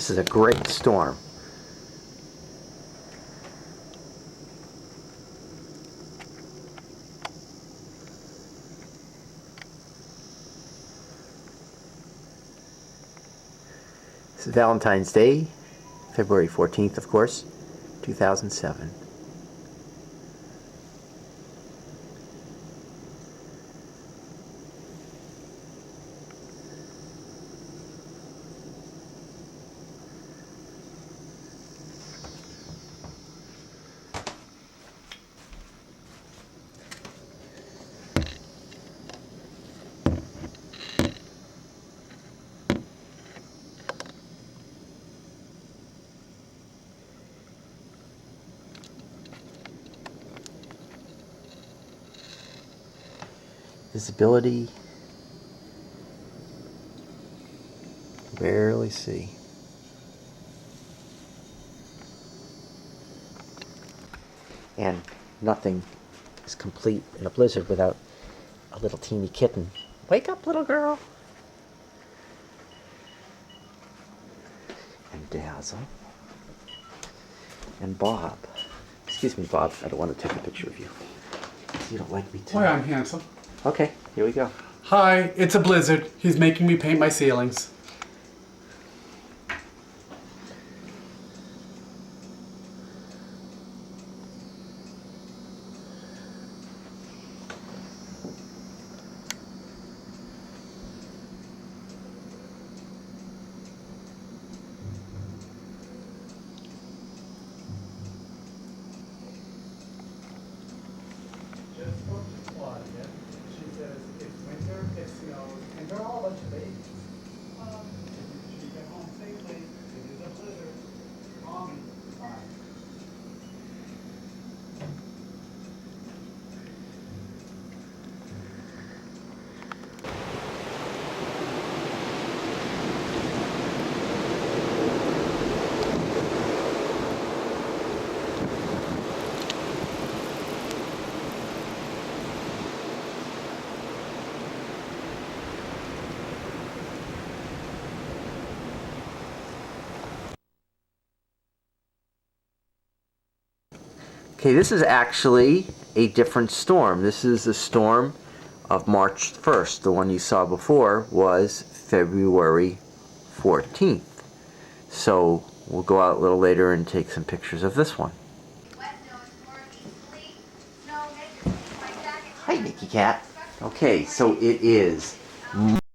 This is a great storm. This is Valentine's Day, February 14th, of course, 2007. Visibility, barely see. And nothing is complete in a blizzard without a little teeny kitten. Wake up, little girl. And Dazzle. And Bob. Excuse me, Bob, I don't want to take a picture of you. You don't like me too. Boy, I'm handsome. Okay, here we go. Hi, it's a blizzard. He's making me paint my ceilings. She says it's winter, it snows, and they're all a bunch of babies. She got home safely. It is a blizzard. Call me. Bye. Okay, this is actually a different storm. This is the storm of March 1st. The one you saw before was February 14th. So we'll go out a little later and take some pictures of this one. Hi, Nicky Cat. Okay, so it is